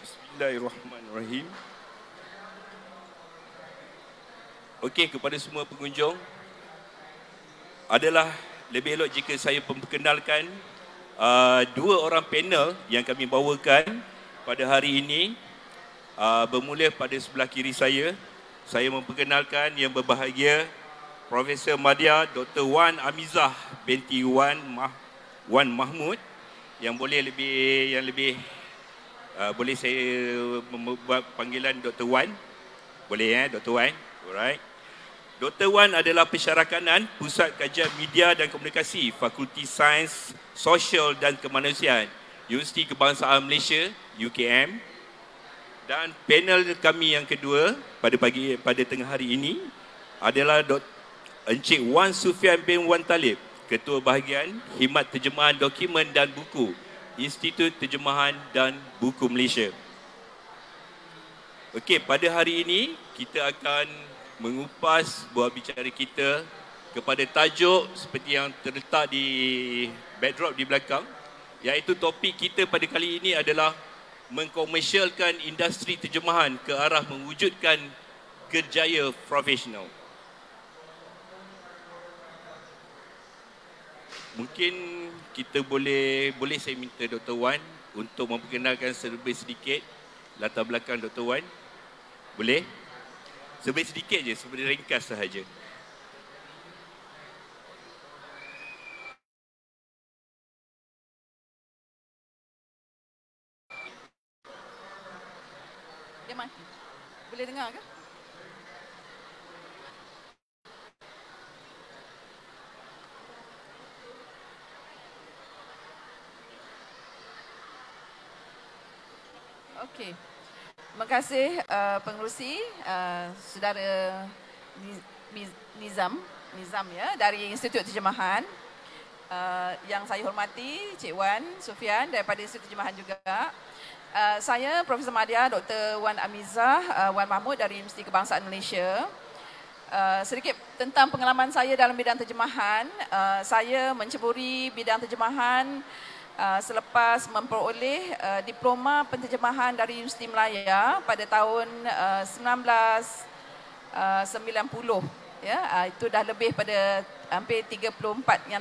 Bismillahirrahmanirrahim. Okey, kepada semua pengunjung, adalah lebih elok jika saya memperkenalkan dua orang panel yang kami bawakan pada hari ini. Bermula pada sebelah kiri saya memperkenalkan yang berbahagia Profesor Madya Dr. Wan Amizah binti Wan Mahmud, yang boleh boleh saya membuat panggilan Dr. Wan. Boleh Dr. Wan? Alright. Dr. Wan adalah pensyarakanan Pusat Kajian Media dan Komunikasi Fakulti Sains Sosial dan Kemanusiaan Universiti Kebangsaan Malaysia UKM. Dan panel kami yang kedua pada tengah hari ini adalah Encik Wan Sufian bin Wan Talib, Ketua Bahagian Khidmat Terjemahan Dokumen dan Buku Institut Terjemahan dan Buku Malaysia. Okey, pada hari ini kita akan mengupas buah bicara kita kepada tajuk seperti yang terletak di backdrop di belakang, iaitu topik kita pada kali ini adalah mengkomersialkan industri terjemahan ke arah mewujudkan kerjaya profesional. Mungkin kita boleh saya minta Dr. Wan untuk memperkenalkan serba sedikit latar belakang Dr. Wan. Boleh? Serba sedikit je, serba ringkas sahaja. Dia mati. Boleh dengar ke? Okey. Terima kasih pengerusi, saudara Nizam ya, dari Institut Terjemahan. Yang saya hormati Cik Wan Sufian daripada Institut Terjemahan juga. Saya Profesor Madya Dr. Wan Amizah Wan Mahmud dari Universiti Kebangsaan Malaysia. Sedikit tentang pengalaman saya dalam bidang terjemahan. Saya menceburi bidang terjemahan selepas memperoleh diploma penterjemahan dari Universiti Melaya pada tahun 1990. Ya, itu dah lebih pada hampir 34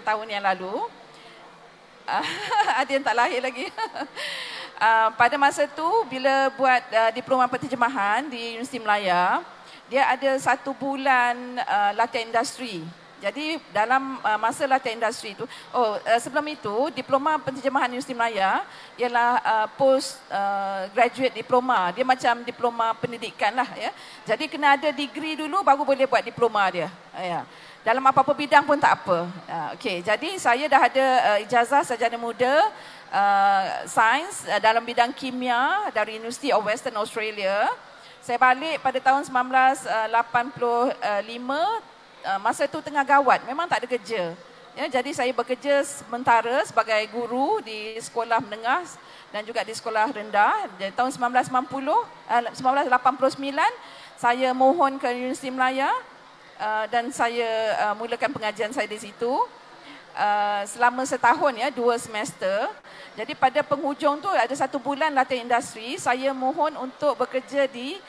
tahun yang lalu. Ada yang tak lahir lagi. Pada masa tu bila buat diploma penterjemahan di Universiti Melaya, dia ada 1 bulan latihan industri. Jadi dalam masa latihan industri itu, sebelum itu diploma penterjemahan Universiti Melaya ialah post graduate diploma. Dia macam diploma pendidikan lah ya. Jadi kena ada degree dulu baru boleh buat diploma dia. Ya. Dalam apa-apa bidang pun tak apa. Okey, jadi saya dah ada ijazah sarjana muda sains dalam bidang kimia dari University of Western Australia. Saya balik pada tahun 1985. Masa itu tengah gawat, memang tak ada kerja. Ya, jadi saya bekerja sementara sebagai guru di sekolah menengah dan juga di sekolah rendah. Jadi tahun 1989 saya mohon ke Universiti Melaya dan saya mulakan pengajian saya di situ. Selama setahun ya, 2 semester. Jadi pada penghujung tu ada 1 bulan latihan industri, saya mohon untuk bekerja di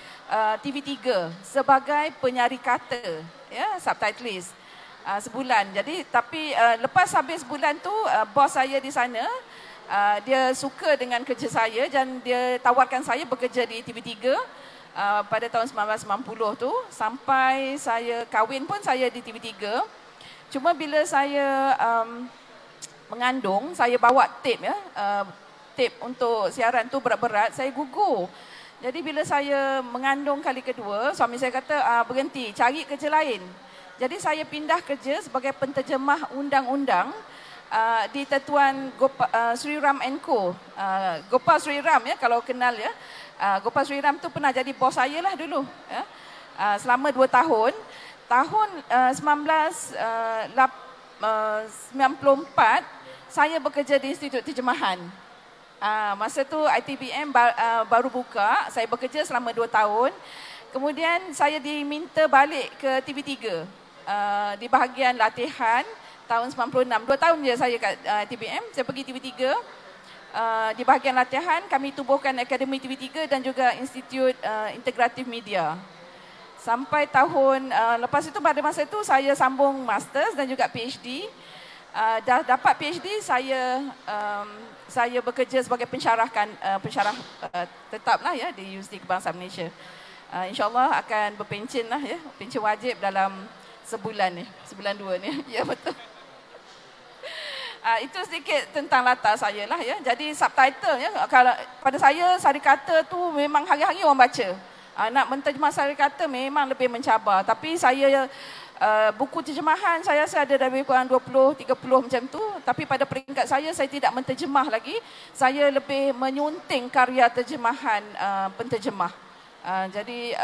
TV3 sebagai penyari kata, ya, subtitlist sebulan. Jadi tapi lepas habis sebulan tu bos saya di sana dia suka dengan kerja saya dan dia tawarkan saya bekerja di TV3 pada tahun 1990 tu sampai saya kahwin pun saya di TV3. Cuma bila saya mengandung, saya bawa tape ya, tape untuk siaran tu berat-berat, saya gugur. Jadi bila saya mengandung kali kedua, suami saya kata berhenti, cari kerja lain. Jadi saya pindah kerja sebagai penterjemah undang-undang di Tetuan Sri Ram & Co. Gopal Sri Ram ya, kalau kenal ya. Gopal Sri Ram tu pernah jadi bos saya lah dulu. Ya. Selama 2 tahun. Tahun 1994, saya bekerja di Institut Terjemahan. Masa tu ITBM baru buka, saya bekerja selama 2 tahun. Kemudian saya diminta balik ke TV3 di bahagian latihan tahun 96. 2 tahun je saya kat ITBM, saya pergi TV3. di bahagian latihan kami tubuhkan Akademi TV3 dan juga Institut Integratif Media. Sampai tahun lepas itu, pada masa itu saya sambung Masters dan juga PhD. Dah dapat PhD, saya bekerja sebagai pensyarah tetap lah ya di Universiti Kebangsaan Malaysia. InsyaAllah akan berpencen lah ya, pencen wajib dalam sebulan ni, sebulan 2 ni. Ya betul. Itu sedikit tentang latar saya lah ya. Jadi subtitle ya, kalau pada saya sari kata tu memang hari-hari orang baca. Nak menterjemah sari kata memang lebih mencabar. Tapi saya buku terjemahan saya rasa ada lebih kurang 20-30 macam tu. Tapi pada peringkat saya tidak menterjemah lagi. Saya lebih menyunting karya terjemahan penterjemah. Jadi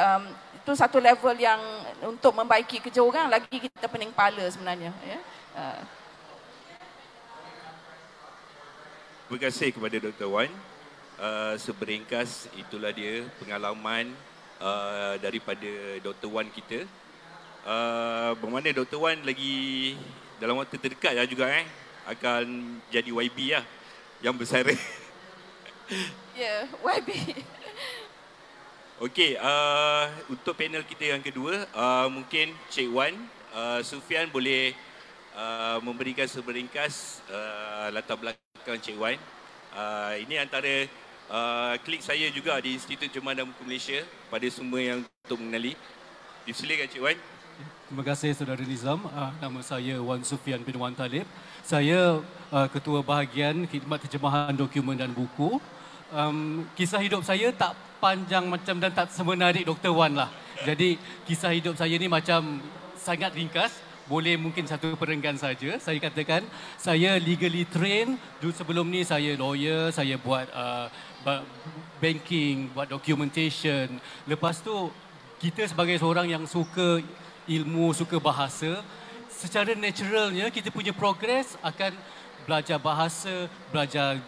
itu satu level yang untuk membaiki kerja orang lagi kita pening kepala sebenarnya. Ya. Terima kasih kepada Dr. Wan. Seberingkas itulah dia pengalaman daripada Dr. Wan kita. Bermakna Dr. Wan lagi dalam waktu terdekat lah juga akan jadi YB lah yang besar. Ya, YB. Okey, untuk panel kita yang kedua, mungkin Cik Wan, Sufian boleh memberikan seberingkas latar belakang Cik Wan. Ini antara klik saya juga di Institut Terjemahan dan Buku Malaysia pada semua yang untuk mengenali. Dipersilakan Cik Wan. Terima kasih Saudara Nizam. Nama saya Wan Sufian bin Wan Talib. Saya Ketua Bahagian Khidmat Terjemahan Dokumen dan Buku. Kisah hidup saya tak panjang macam dan tak semenarik Dr. Wan lah. Jadi kisah hidup saya ni macam sangat ringkas. Boleh mungkin satu perenggan saja. Saya katakan saya legally trained. Dulu sebelum ni saya lawyer, saya buat banking, buat documentation. Lepas tu kita sebagai seorang yang suka ilmu, suka bahasa, secara naturalnya kita punya progress akan belajar bahasa, belajar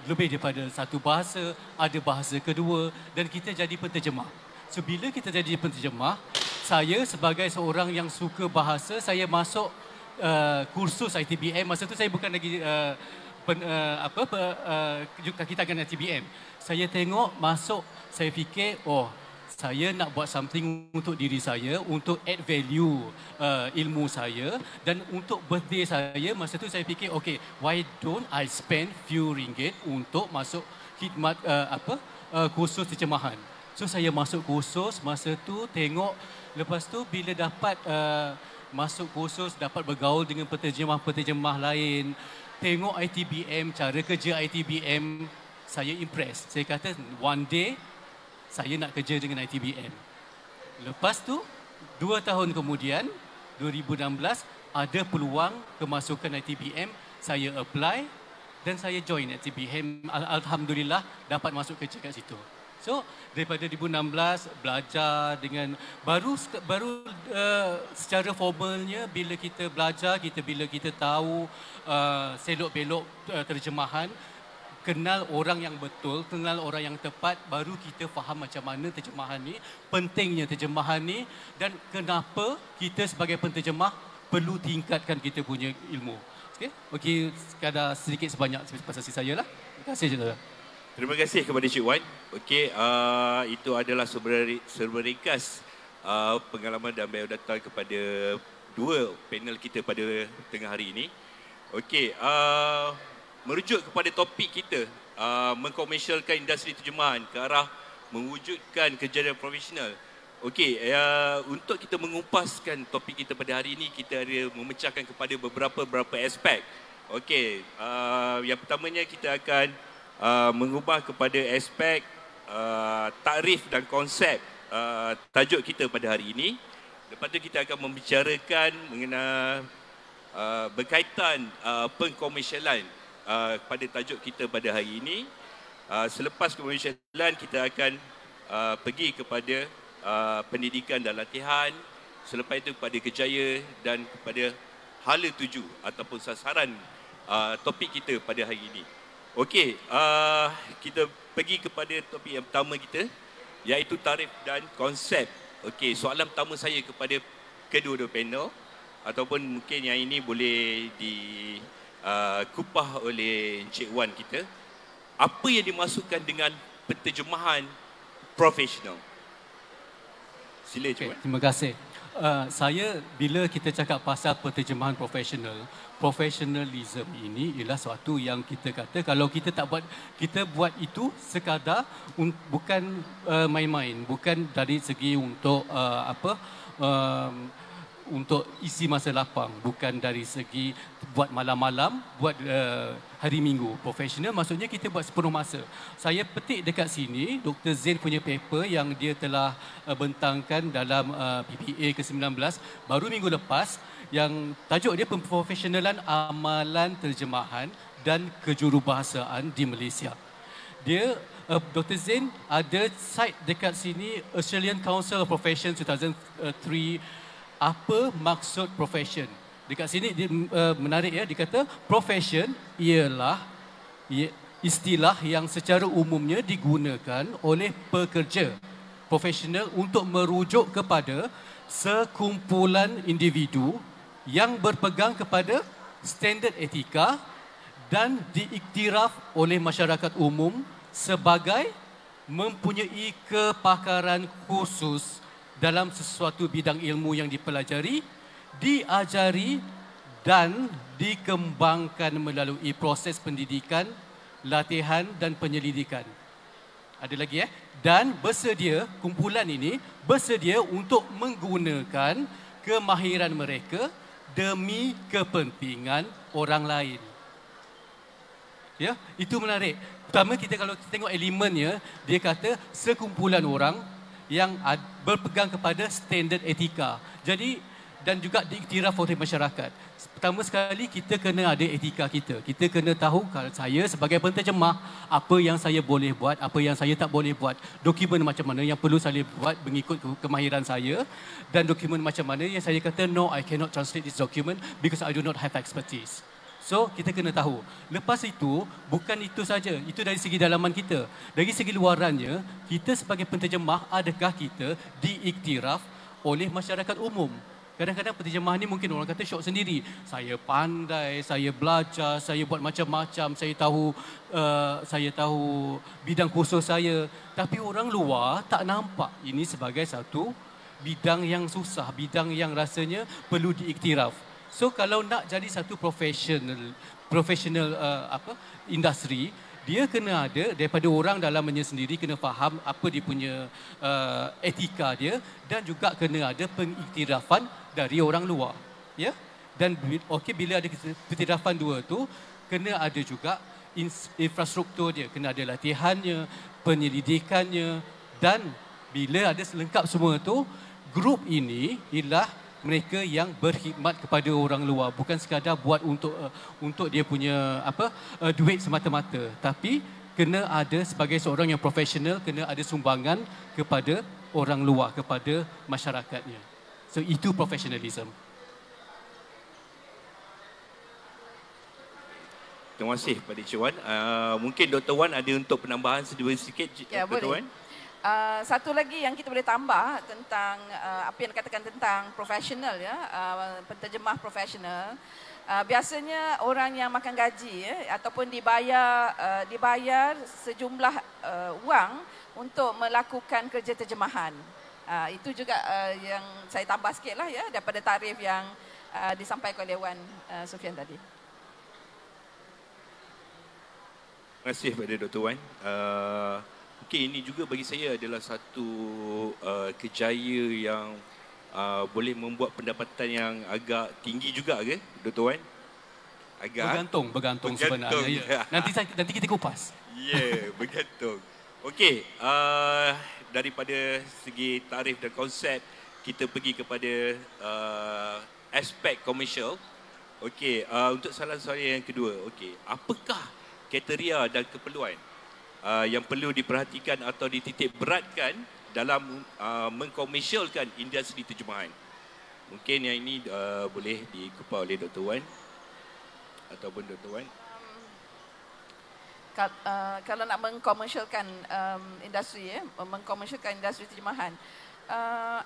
lebih daripada satu bahasa, ada bahasa kedua dan kita jadi penterjemah. So bila kita jadi penterjemah, saya sebagai seorang yang suka bahasa, saya masuk kursus ITBM. Masa tu saya bukan lagi kaki tangan ITBM. Saya tengok masuk, saya fikir, saya nak buat something untuk diri saya, untuk add value ilmu saya dan untuk birthday saya. Masa tu saya fikir, okay, why don't I spend few ringgit untuk masuk khidmat kursus terjemahan. So saya masuk kursus, masa tu tengok, lepas tu bila dapat masuk kursus, dapat bergaul dengan penterjemah-penterjemah lain, tengok ITBM, cara kerja ITBM, saya impress. Saya kata one day saya nak kerja dengan ITBM. Lepas tu 2 tahun kemudian 2016 ada peluang kemasukan ITBM, saya apply dan saya join ITBM. Alhamdulillah dapat masuk kerja kat situ. So daripada 2016 belajar dengan baru secara formalnya bila kita belajar, bila kita tahu selok-belok terjemahan, kenal orang yang betul, kenal orang yang tepat, baru kita faham macam mana terjemahan ni, pentingnya terjemahan ni dan kenapa kita sebagai penterjemah perlu tingkatkan kita punya ilmu. Okey, sekadar sedikit sebanyak pasal saya lah. Terima kasih saudara. Terima kasih kepada Cik Wan. Okey, itu adalah seberingkas pengalaman dan biodata kepada dua panel kita pada tengah hari ini. Okey, merujuk kepada topik kita, mengkomersialkan industri terjemahan ke arah mewujudkan kejayaan profesional. Okey, untuk kita mengumpaskan topik kita pada hari ini, kita ada memecahkan kepada beberapa aspek. Okey, yang pertamanya kita akan mengubah kepada aspek takrif dan konsep tajuk kita pada hari ini. Lepas tu kita akan membicarakan mengenai berkaitan pengkomersialan pada tajuk kita pada hari ini. Selepas komersialan kita akan pergi kepada pendidikan dan latihan. Selepas itu kepada kerjaya dan kepada hala tuju ataupun sasaran topik kita pada hari ini. Okey, kita pergi kepada topik yang pertama kita, iaitu tarif dan konsep. Okey, soalan pertama saya kepada kedua-dua panel ataupun mungkin yang ini boleh dikupah oleh Encik Wan kita. apa yang dimaksudkan dengan penterjemahan profesional? Sila cuba. Terima kasih. Saya bila kita cakap pasal penterjemahan profesional, professionalism ini ialah suatu yang kita kata kalau kita tak buat, kita buat itu sekadar bukan main-main, bukan dari segi untuk untuk isi masa lapang, bukan dari segi buat malam-malam, buat hari minggu. Profesional maksudnya kita buat sepenuh masa. Saya petik dekat sini Dr. Zain punya paper yang dia telah bentangkan dalam PPA ke-19 baru minggu lepas, yang tajuk dia Pemprofesionalan Amalan Terjemahan dan Kejurubahasaan di Malaysia. Dia Dr. Zain ada cite dekat sini Australian Council of Professions 2003. Apa maksud profession? Dekat sini dia menarik ya, dia kata profession ialah istilah yang secara umumnya digunakan oleh pekerja profesional untuk merujuk kepada sekumpulan individu yang berpegang kepada standard etika dan diiktiraf oleh masyarakat umum sebagai mempunyai kepakaran khusus dalam sesuatu bidang ilmu yang dipelajari, diajari dan dikembangkan melalui proses pendidikan, latihan dan penyelidikan. Ada lagi dan bersedia, kumpulan ini bersedia untuk menggunakan kemahiran mereka demi kepentingan orang lain. Ya, itu menarik. Pertama kita kalau kita tengok elemennya, dia kata sekumpulan orang yang berpegang kepada standard etika. Jadi dan juga diiktiraf oleh masyarakat. Pertama sekali kita kena ada etika kita. Kita kena tahu kalau saya sebagai penterjemah apa yang saya boleh buat, apa yang saya tak boleh buat. Dokumen macam mana yang perlu saya buat mengikut kemahiran saya dan dokumen macam mana yang saya kata no, I cannot translate this document because I do not have expertise. So, kita kena tahu. Lepas itu, bukan itu saja. Itu dari segi dalaman kita. Dari segi luarannya, kita sebagai penterjemah, adakah kita diiktiraf oleh masyarakat umum? Kadang-kadang penterjemah ni mungkin orang kata syok sendiri. Saya pandai, saya belajar, saya buat macam-macam, saya tahu bidang khusus saya. Tapi orang luar tak nampak ini sebagai satu bidang yang susah, bidang yang rasanya perlu diiktiraf. So kalau nak jadi satu profesional industri, dia kena ada daripada orang dalamnya sendiri kena faham apa dia punya etika dia dan juga kena ada pengiktirafan dari orang luar, ya. Dan bila ada pengiktirafan dua tu, kena ada juga infrastruktur dia, kena ada latihannya, penyelidikannya, dan bila ada lengkap semua tu, grup ini ialah mereka yang berkhidmat kepada orang luar, bukan sekadar buat untuk dia punya duit semata-mata, tapi kena ada sebagai seorang yang profesional, kena ada sumbangan kepada orang luar, kepada masyarakatnya. So itu professionalism. Terima kasih kepada Encik Wan. Mungkin Dr. Wan ada untuk penambahan sedikit, ya, Dr. Wan? Satu lagi yang kita boleh tambah tentang apa yang dikatakan tentang profesional, ya, penterjemah profesional. Biasanya orang yang makan gaji ataupun dibayar sejumlah wang untuk melakukan kerja terjemahan. Itu juga yang saya tambah sikitlah, ya, daripada tarif yang disampaikan oleh Wan Sufian tadi. Terima kasih kepada Dr. Wan. Mungkin ini juga bagi saya adalah satu kejaya yang boleh membuat pendapatan yang agak tinggi juga ke, Dr. Wan? Bergantung sebenarnya. Ya. Nanti kita kupas. Ya, bergantung. Okey, daripada segi tarif dan konsep, kita pergi kepada aspek komersial. Okey, untuk soalan yang kedua, okey, apakah kriteria dan keperluan yang perlu diperhatikan atau dititik beratkan dalam mengkomersialkan industri terjemahan? Mungkin yang ini boleh dikupas oleh Dr. Wan ataupun Dr. Wan. Kalau nak mengkomersialkan industri terjemahan,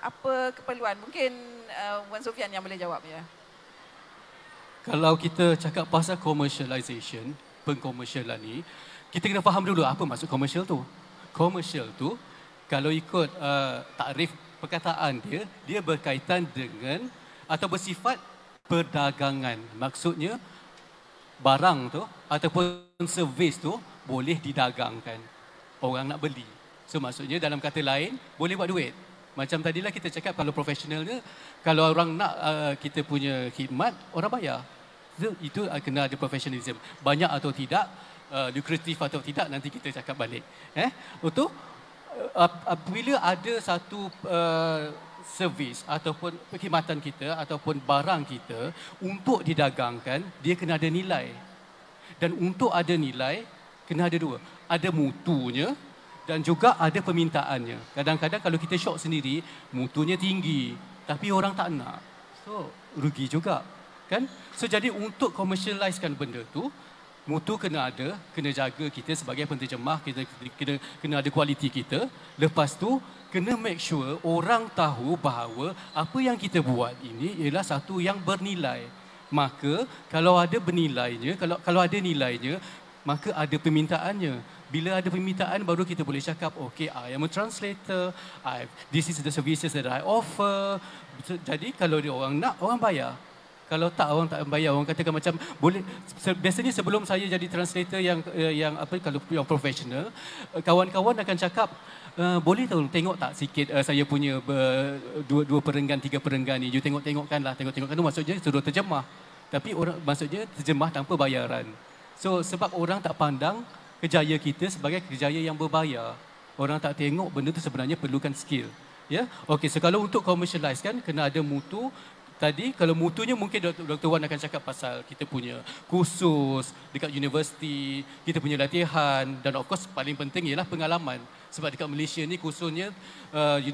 apa keperluan? Mungkin Wan Sufian yang boleh jawab, ya. Kalau kita cakap pasal commercialization, pengkomersialan ni, kita kena faham dulu apa maksud komersial tu. Komersial tu kalau ikut takrif perkataan dia, dia berkaitan dengan atau bersifat perdagangan. Maksudnya barang tu ataupun servis tu boleh didagangkan. Orang nak beli. So maksudnya dalam kata lain, boleh buat duit. Macam tadilah kita cakap kalau profesionalnya, kalau orang nak kita punya khidmat, orang bayar. Itu kena ada professionalism. Banyak atau tidak, lukratif atau tidak, nanti kita cakap balik. Untuk apabila ada satu servis ataupun perkhidmatan kita ataupun barang kita untuk didagangkan, dia kena ada nilai. Dan untuk ada nilai, kena ada dua. Ada mutunya dan juga ada permintaannya. Kadang-kadang kalau kita shop sendiri, mutunya tinggi tapi orang tak nak. So, rugi juga. Kan? So, jadi untuk commercializekan benda tu, mutu kena ada, kena jaga kita sebagai penterjemah, kita kena ada kualiti kita. Lepas tu, kena make sure orang tahu bahawa apa yang kita buat ini ialah satu yang bernilai. Maka, kalau ada bernilainya, kalau ada nilainya, maka ada permintaannya. Bila ada permintaan, baru kita boleh cakap, okay, I am a translator, this is the services that I offer. Jadi, kalau dia orang nak, orang bayar. Kalau tak, orang tak bayar. Orang katakan macam, boleh. Biasanya sebelum saya jadi translator yang apa, kalau yang profesional, kawan-kawan akan cakap, boleh tengok tak sikit saya punya dua perenggan, 3 perenggan ni. You tengok-tengokkanlah. Tengok-tengokkan tu maksudnya suruh terjemah. Tapi orang maksudnya terjemah tanpa bayaran. So, sebab orang tak pandang kerjaya kita sebagai kerjaya yang berbayar. Orang tak tengok benda tu sebenarnya perlukan skill. Ya, okey. So kalau untuk commercialize kan kena ada mutu. Tadi kalau mutunya mungkin Dr. Wan akan cakap pasal kita punya kursus dekat universiti, kita punya latihan dan of course paling penting ialah pengalaman. Sebab dekat Malaysia ni kursusnya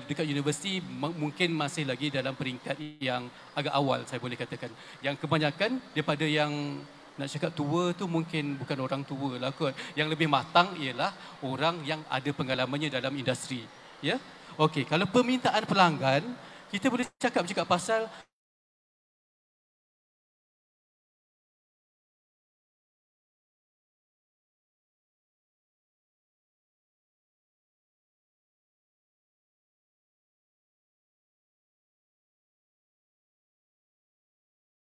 dekat universiti mungkin masih lagi dalam peringkat yang agak awal, saya boleh katakan. Yang kebanyakan daripada yang nak cakap tua tu mungkin bukan orang tua lah kot. Yang lebih matang ialah orang yang ada pengalamannya dalam industri. Ya? Okey, kalau permintaan pelanggan, kita boleh cakap juga pasal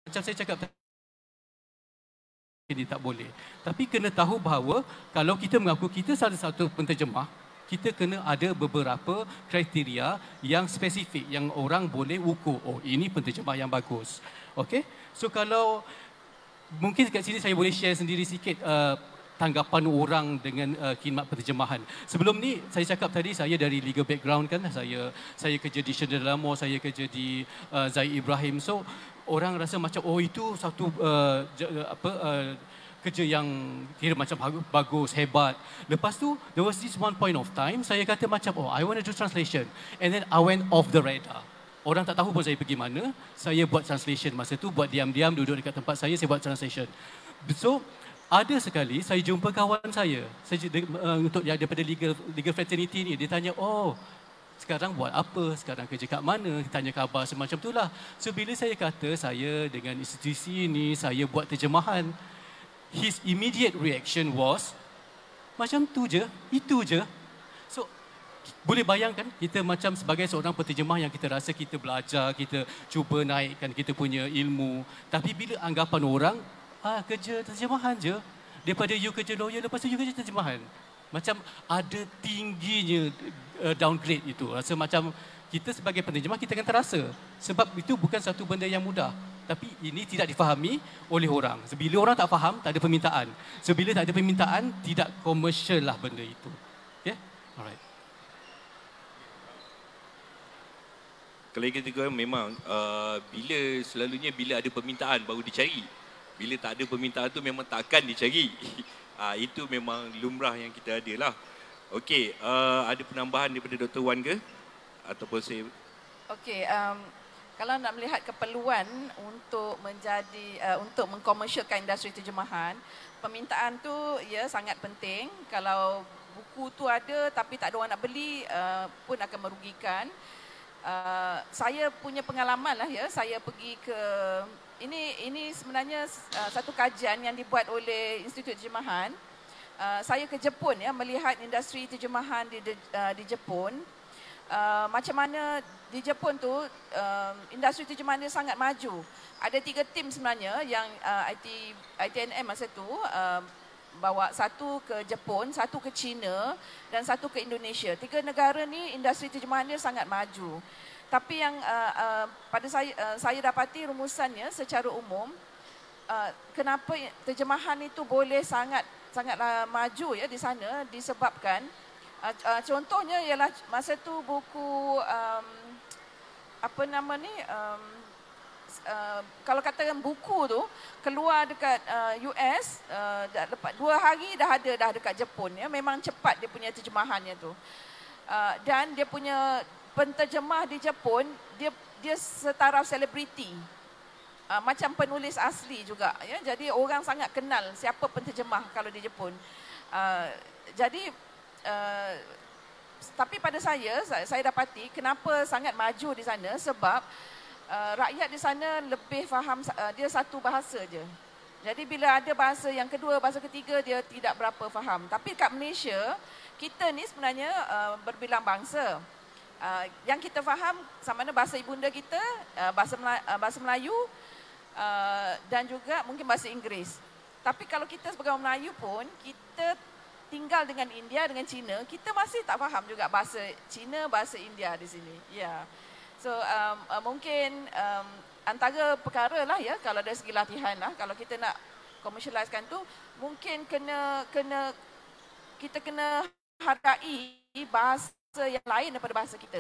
macam saya cakap ini tak boleh. Tapi kena tahu bahawa kalau kita mengaku kita salah satu penterjemah, kita kena ada beberapa kriteria yang spesifik yang orang boleh ukur. Oh, ini penterjemah yang bagus. Okey? So kalau mungkin kat sini saya boleh share sendiri sikit tanggapan orang dengan khidmat penterjemahan. Sebelum ni saya cakap tadi saya dari legal background kan, saya kerja di Shedar Lamo, saya kerja di Zaid Ibrahim. So orang rasa macam oh itu satu kerja yang kira macam bagus, hebat. Lepas tu there was this one point of time saya kata macam oh I want to do translation, and then I went off the radar. Orang tak tahu pun saya pergi mana. Saya buat translation masa tu, buat diam-diam duduk dekat tempat saya buat translation. So ada sekali saya jumpa kawan saya untuk yang daripada legal fraternity ni, dia tanya oh sekarang buat apa? Sekarang kerja kat mana? Tanya khabar semacam itulah. So bila saya kata saya dengan institusi ini saya buat terjemahan, his immediate reaction was macam tu je, itu je. So boleh bayangkan kita macam sebagai seorang penterjemah yang kita rasa kita belajar, kita cuba naikkan kita punya ilmu, tapi bila anggapan orang kerja terjemahan je, daripada you kerja lawyer lepas tu you kerja terjemahan, macam ada tingginya downgrade itu. Rasa macam kita sebagai penterjemah kita akan terasa. Sebab itu bukan satu benda yang mudah. Tapi ini tidak difahami oleh orang. Bila orang tak faham, tak ada permintaan. Bila tak ada permintaan, tidak komersial lah benda itu. Okay? Alright. Kalau yang ketiga memang selalunya bila ada permintaan baru dicari. Bila tak ada permintaan tu memang takkan dicari. Itu memang lumrah yang kita ada lah. Okey, ada penambahan daripada Dr. Wan ke? Ataupun saya... Okey, kalau nak melihat keperluan untuk untuk mengkomersialkan industri terjemahan, permintaan tu ya sangat penting. Kalau buku tu ada tapi tak ada orang nak beli pun akan merugikan. Saya punya pengalaman lah ya, saya pergi ke ini sebenarnya satu kajian yang dibuat oleh Institut Terjemahan. saya ke Jepun ya, melihat industri terjemahan di Jepun. Macam mana di Jepun tu industri terjemahan dia sangat maju. Ada 3 tim sebenarnya yang ITNM masa tu bawa satu ke Jepun, satu ke China dan satu ke Indonesia. 3 negara ni industri terjemahan dia sangat maju. Tapi yang pada saya dapati rumusannya secara umum, kenapa terjemahan itu boleh sangatlah maju ya di sana disebabkan contohnya ialah masa tu buku apa nama ni kalau katakan buku tu keluar dekat US lepas 2 hari dah dekat Jepun ya, memang cepat dia punya terjemahannya tu. Dan dia punya penterjemah di Jepun dia setaraf selebriti. Macam penulis asli juga ya. Jadi orang sangat kenal siapa penterjemah kalau di Jepun. Jadi tapi pada saya dapati kenapa sangat maju di sana sebab rakyat di sana lebih faham dia satu bahasa je. Jadi bila ada bahasa yang kedua, bahasa ketiga dia tidak berapa faham. Tapi kat Malaysia kita ni sebenarnya berbilang bangsa. Yang kita faham sama ada bahasa ibunda kita, bahasa Melayu dan juga mungkin bahasa Inggeris. Tapi kalau kita sebagai orang Melayu pun, kita tinggal dengan India, dengan Cina, kita masih tak faham juga bahasa Cina, bahasa India di sini. Ya. So mungkin antara perkara lah ya, kalau dari segi latihan lah, kalau kita nak commercializekan tu, mungkin kita kena hargai bahasa yang lain daripada bahasa kita.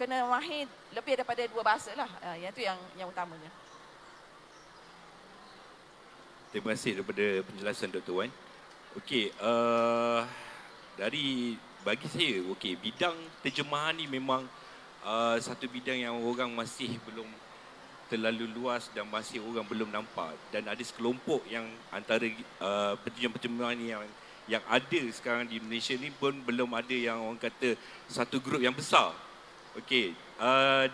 Kena mahir lebih daripada 2 bahasa lah. Yang tu yang utamanya. Terima kasih daripada penjelasan Dr. Wan. Okey, bagi saya, bidang terjemahan ni memang satu bidang yang orang masih belum terlalu luas dan masih orang belum nampak. Dan ada sekelompok yang antara penterjemah ni yang ada sekarang di Malaysia ni pun belum ada yang orang kata satu grup yang besar. Okey,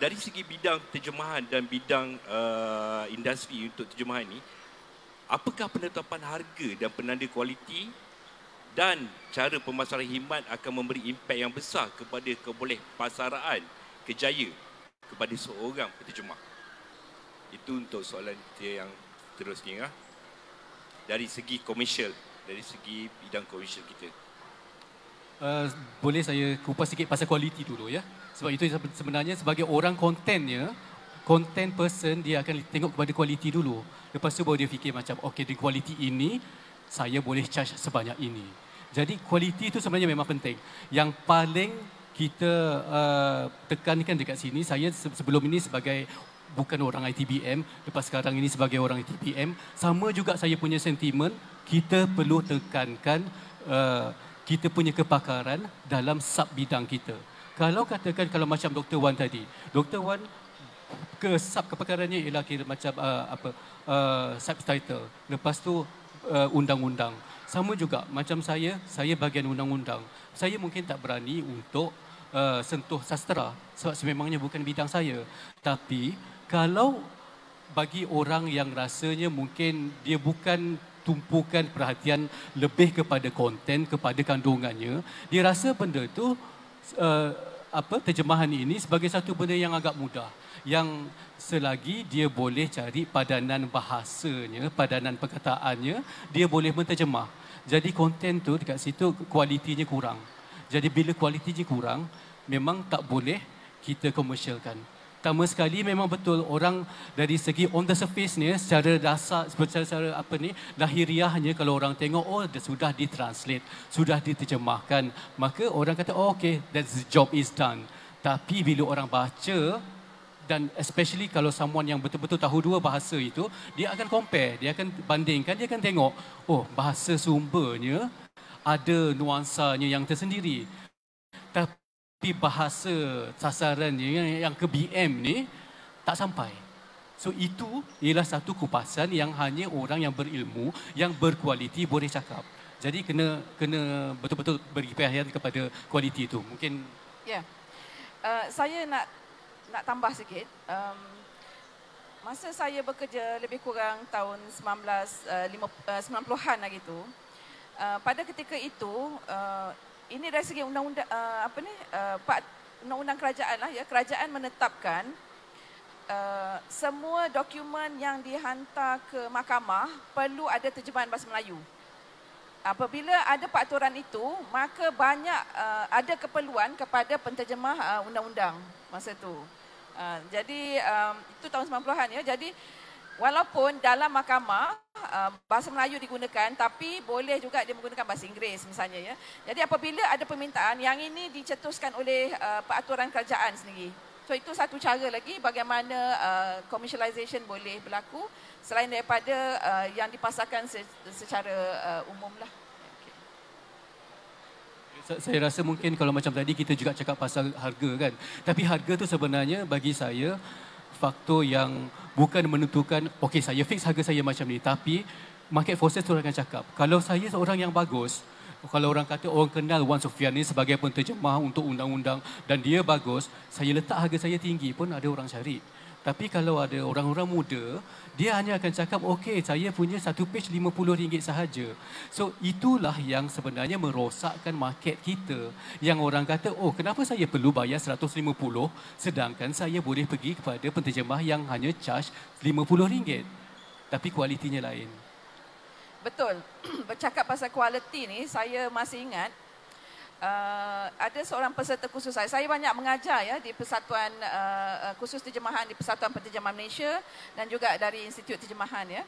dari segi bidang terjemahan dan bidang industri untuk terjemahan ni, apakah penetapan harga dan penanda kualiti dan cara pemasaran khidmat akan memberi impak yang besar kepada kebolehnpasaraan kejaya kepada seorang penterjemah? Itu untuk soalan kita yang terusnya. Dari segi komersial, dari segi bidang komersial kita. Boleh saya kupas sikit pasal kualiti dulu ya. Sebab itu sebenarnya sebagai orang kontennya, content person dia akan tengok kepada kualiti dulu. Lepas tu baru dia fikir macam okey, di kualiti ini saya boleh charge sebanyak ini. Jadi kualiti itu sebenarnya memang penting. Yang paling kita tekankan dekat sini, saya sebelum ini sebagai bukan orang ITBM, lepas sekarang ini sebagai orang ITBM, sama juga saya punya sentimen, kita perlu tekankan kita punya kepakaran dalam sub bidang kita. Kalau katakan kalau macam Dr. Wan tadi, Dr. Wan kepakarannya ialah kira macam subtitle. Lepas tu undang-undang. Sama juga macam saya bahagian undang-undang. Saya mungkin tak berani untuk sentuh sastera sebab sememangnya bukan bidang saya. Tapi kalau bagi orang yang rasanya mungkin dia bukan tumpukan perhatian lebih kepada konten, kepada kandungannya, dia rasa benda tu terjemahan ini sebagai satu benda yang agak mudah, yang selagi dia boleh cari padanan bahasanya, padanan perkataannya, dia boleh menterjemah. Jadi konten tu dekat situ kualitinya kurang. Jadi bila kualitinya kurang, memang tak boleh kita komersialkan. Pertama sekali memang betul orang dari segi on the surface ni, secara dasar, secara lahiriahnya, kalau orang tengok sudah ditranslate, sudah diterjemahkan, maka orang kata okay, that the job is done. Tapi bila orang baca, dan especially kalau someone yang betul-betul tahu 2 bahasa itu, dia akan compare, dia akan bandingkan, dia akan tengok, bahasa sumbernya ada nuansanya yang tersendiri. Tapi bahasa sasarannya yang ke BM ni tak sampai. So itu ialah satu kupasan yang hanya orang yang berilmu, yang berkualiti boleh cakap. Jadi kena betul-betul beri perhatian kepada kualiti itu. Mungkin saya nak tambah sikit. Masa saya bekerja lebih kurang tahun 90-an lagi tu, pada ketika itu ini dari segi undang-undang undang-undang kerajaan lah ya, kerajaan menetapkan semua dokumen yang dihantar ke mahkamah perlu ada terjemahan bahasa Melayu. Apabila ada peraturan itu, maka banyak ada keperluan kepada penterjemah undang-undang masa itu. Jadi itu tahun 90-an ya. Jadi walaupun dalam mahkamah bahasa Melayu digunakan, tapi boleh juga dia menggunakan bahasa Inggeris misalnya ya. Jadi apabila ada permintaan, yang ini dicetuskan oleh peraturan kerajaan sendiri. So itu satu cara lagi bagaimana commercialization boleh berlaku selain daripada yang dipasarkan secara umum lah. Saya rasa mungkin kalau macam tadi kita juga cakap pasal harga kan. Tapi harga tu sebenarnya bagi saya faktor yang bukan menentukan, okey saya fix harga saya macam ni, tapi market forces tu akan cakap, kalau saya seorang yang bagus, kalau orang kata orang kenal Wan Sophian ni sebagai penterjemah untuk undang-undang dan dia bagus, saya letak harga saya tinggi pun ada orang cari. Tapi kalau ada orang-orang muda, dia hanya akan cakap, okey saya punya satu page RM50 sahaja. So itulah yang sebenarnya merosakkan market kita. Yang orang kata, oh kenapa saya perlu bayar RM150 sedangkan saya boleh pergi kepada penterjemah yang hanya charge RM50. Tapi kualitinya lain. Betul. Bercakap pasal kualiti ni, saya masih ingat ada seorang peserta khusus saya. Saya banyak mengajar ya di Persatuan Khusus Terjemahan di Persatuan Penterjemahan Malaysia dan juga dari Institut Terjemahan ya.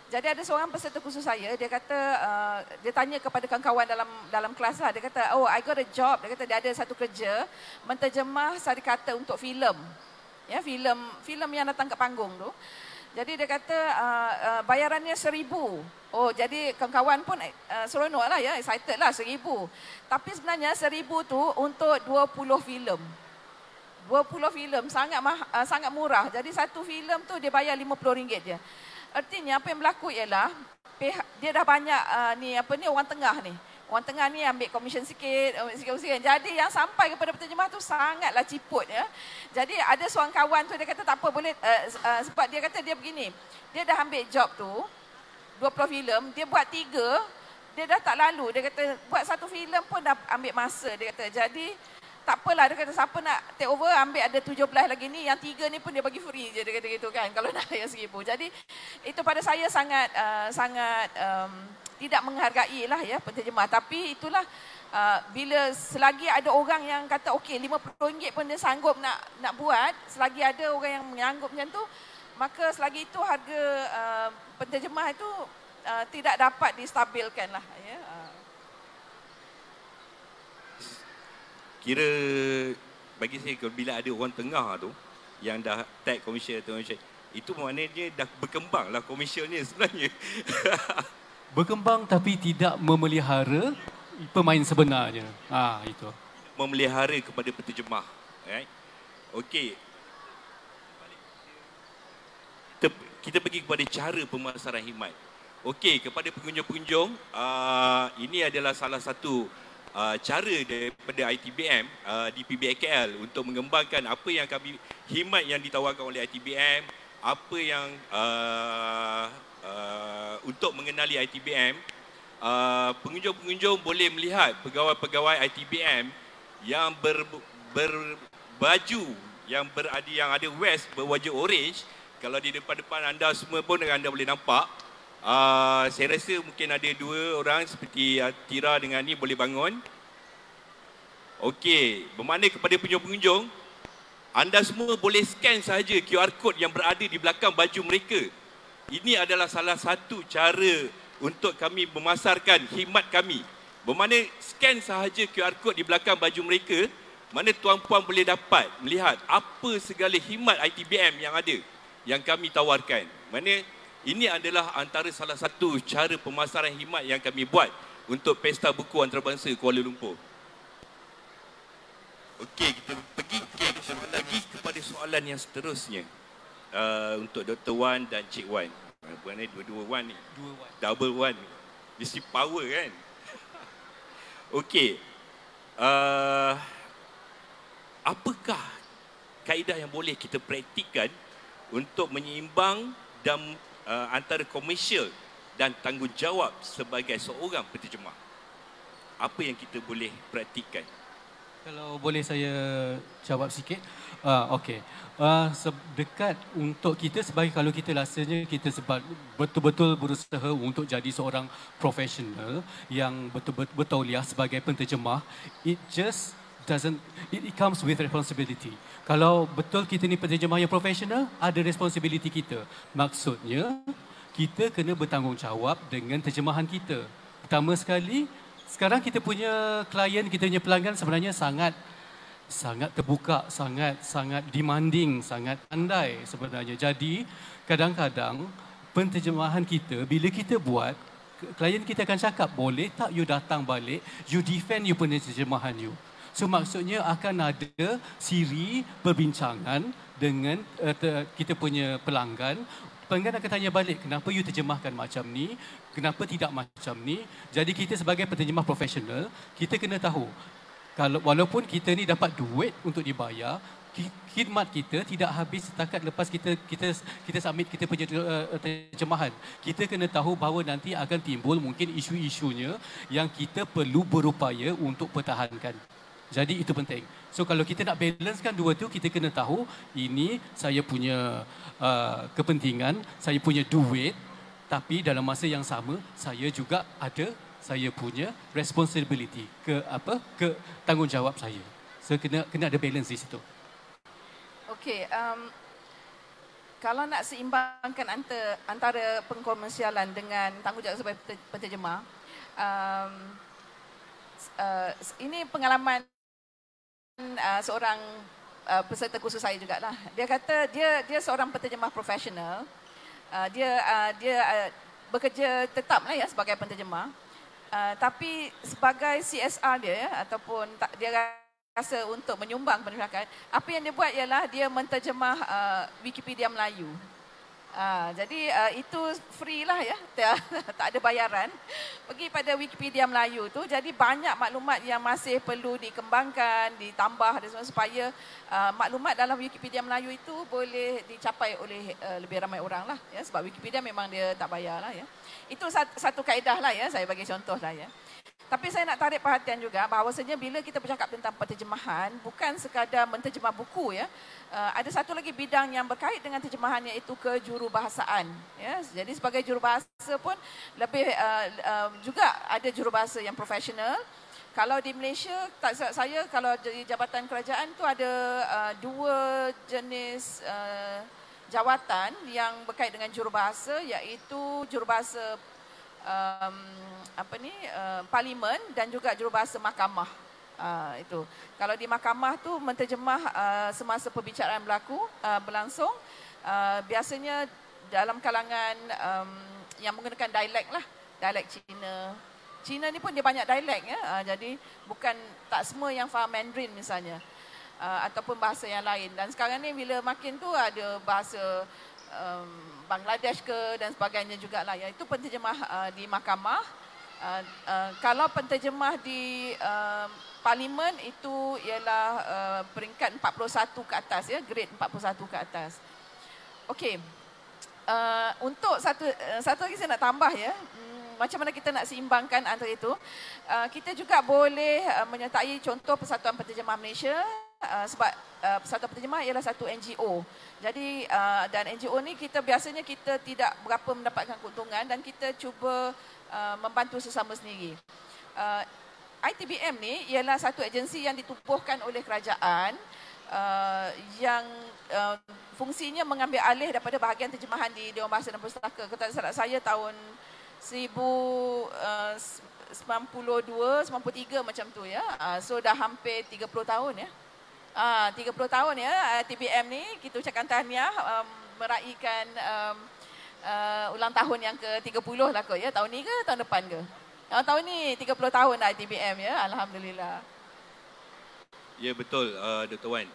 Jadi ada seorang peserta khusus saya, dia kata dia tanya kepada kawan-kawan dalam kelas lah. Dia kata, "Oh, I got a job." Dia kata dia ada satu kerja menterjemah sarikata untuk filem. Ya, filem yang datang ke panggung tu. Jadi dia kata bayarannya RM1,000. Oh, jadi kawan-kawan pun seronok lah ya, excited lah RM1,000. Tapi sebenarnya RM1,000 tu untuk 20 filem. 20 filem sangat murah. Jadi satu filem tu dia bayar RM50 je. Artinya apa yang berlaku ialah dia dah banyak orang tengah ni. Orang tengah ni ambil komisen sikit. Jadi yang sampai kepada penterjemah tu sangatlah ciput ya. Jadi ada seorang kawan tu dia kata tak apa boleh sebab dia kata dia begini. Dia dah ambil job tu 20 filem, dia buat 3, dia dah tak lalu. Dia kata buat satu filem pun dah ambil masa dia kata. Jadi tak apalah, dia kata siapa nak take over ambil ada 17 lagi ni, yang 3 ni pun dia bagi free je, dia kata gitu kan kalau nak yang RM1,000. Jadi itu pada saya sangat tidak menghargai lah ya penterjemah. Tapi itulah bila selagi ada orang yang kata okey RM50 pun dia sanggup nak buat, selagi ada orang yang menganggap macam tu, maka selagi itu harga penterjemah itu tidak dapat distabilkan lah ya. Kira bagi saya bila ada orang tengah tu yang dah tag komersial tu, itu maknanya dah berkembang lah komersialnya sebenarnya. Berkembang tapi tidak memelihara pemain sebenarnya. Itu. Memelihara kepada penterjemah. Right? Okey. Kita pergi kepada cara pemasaran khidmat. Okey, kepada pengunjung-pengunjung, ini adalah salah satu cara daripada ITBM di PBAKL untuk mengembangkan apa yang khidmat yang ditawarkan oleh ITBM, apa yang untuk mengenali ITBM, pengunjung-pengunjung boleh melihat pegawai-pegawai ITBM yang berbaju yang ada vest berwajah orange. Kalau di depan-depan anda semua pun anda boleh nampak. Saya rasa mungkin ada 2 orang seperti Tira dengan ni boleh bangun. Okey, bermakna kepada pengunjung-pengunjung, anda semua boleh scan sahaja QR code yang berada di belakang baju mereka. Ini adalah salah satu cara untuk kami memasarkan khidmat kami. Bermakna scan sahaja QR code di belakang baju mereka, mana tuan-puan boleh dapat melihat apa segala khidmat ITBM yang ada, yang kami tawarkan. Mana ini adalah antara salah satu cara pemasaran khidmat yang kami buat untuk Pesta Buku Antarabangsa Kuala Lumpur. Okey, kita pergi kepada soalan yang seterusnya. Untuk Dr. Wan dan Cik Wan. Bukan ni dua-dua Wan ni. Double Wan. Mesti power kan? Okey. Apakah kaedah yang boleh kita praktikkan untuk menyeimbang dan antara komersial dan tanggungjawab sebagai seorang penterjemah? Apa yang kita boleh praktikkan? Kalau boleh saya jawab sikit. Okey. Dekat untuk kita sebagai, kalau kita rasanya kita sebab betul-betul berusaha untuk jadi seorang profesional yang betul-betul sebagai penterjemah, it just doesn't, it comes with responsibility. Kalau betul kita ni penterjemah yang profesional, ada responsibility kita. Maksudnya, kita kena bertanggungjawab dengan terjemahan kita. Pertama sekali, sekarang kita punya klien, kita punya pelanggan sebenarnya sangat terbuka, sangat demanding, sangat pandai sebenarnya. Jadi, kadang-kadang penterjemahan kita, bila kita buat, klien kita akan cakap, boleh tak you datang balik, you defend you punya terjemahan you. So, maksudnya akan ada siri perbincangan dengan kita punya pelanggan. Pelanggan akan tanya balik, kenapa you terjemahkan macam ni, kenapa tidak macam ni. Jadi kita sebagai penterjemah profesional, kita kena tahu, kalau walaupun kita ni dapat duit untuk dibayar, khidmat kita tidak habis setakat lepas kita submit kita punya terjemahan. Kita kena tahu bahawa nanti akan timbul mungkin isu-isunya yang kita perlu berupaya untuk pertahankan. Jadi itu penting. So kalau kita nak balancekan dua tu, kita kena tahu ini saya punya kepentingan, saya punya duit, tapi dalam masa yang sama saya juga ada saya punya responsibility ke tanggungjawab saya. So kena ada balance di situ. Okey, kalau nak seimbangkan antara pengkomersialan dengan tanggungjawab sebagai penterjemah, ini pengalaman seorang peserta kursus saya jugalah. Dia kata dia seorang penterjemah profesional. Dia bekerja tetap lah ya sebagai penterjemah. Tapi sebagai CSR dia ataupun dia rasa untuk menyumbang pendidikan, apa yang dia buat ialah dia menterjemah Wikipedia Melayu. Jadi itu free lah ya, tak ada bayaran. Pergi pada Wikipedia Melayu tu, jadi banyak maklumat yang masih perlu dikembangkan, ditambah dan semua, supaya maklumat dalam Wikipedia Melayu itu boleh dicapai oleh lebih ramai orang lah ya, sebab Wikipedia memang dia tak bayar lah ya. Itu satu kaedah lah ya, saya bagi contoh lah ya. Tapi saya nak tarik perhatian juga bahawasanya bila kita bercakap tentang penterjemahan, bukan sekadar menterjemah buku ya. Ada satu lagi bidang yang berkait dengan terjemahan, iaitu kejurubahasaan. Ya. Jadi sebagai jurubahasa pun lebih juga ada jurubahasa yang profesional. Kalau di Malaysia, tak silap saya, kalau di Jabatan Kerajaan tu ada dua jenis jawatan yang berkait dengan jurubahasa, iaitu jurubahasa parlimen dan juga jurubahasa mahkamah. Itu. Kalau di mahkamah tu menterjemah semasa perbicaraan berlangsung, biasanya dalam kalangan yang menggunakan dialek lah, dialek Cina. Cina ni pun dia banyak dialek ya. Jadi bukan tak semua yang faham Mandarin misalnya, ataupun bahasa yang lain. Dan sekarang ni bila makin tu ada bahasa Bangladesh ke dan sebagainya jugalah, iaitu penterjemah di mahkamah. Kalau penterjemah di parlimen itu ialah peringkat 41 ke atas ya, grade 41 ke atas. Okey. Untuk satu lagi saya nak tambah ya, macam mana kita nak seimbangkan antara itu. Kita juga boleh menyertai contoh Persatuan Penterjemah Malaysia, sebab Persatuan Penterjemah ialah satu NGO. Jadi dan NGO ni biasanya kita tidak berapa mendapatkan keuntungan dan kita cuba membantu sesama sendiri. ITBM ni ialah satu agensi yang ditubuhkan oleh kerajaan yang fungsinya mengambil alih daripada bahagian terjemahan di Dewan Bahasa dan Pustaka. Kalau tak salah saya tahun 1992, 93 macam tu ya. So dah hampir 30 tahun ya. 30 tahun ya ITBM ni. Kita ucapkan tahniah meraihkan ulang tahun yang ke-30 lah kot ya. Tahun ni ke tahun depan ke? Tahun ni 30 tahun dah ITBM ya. Alhamdulillah. Ya betul Dr. Wan.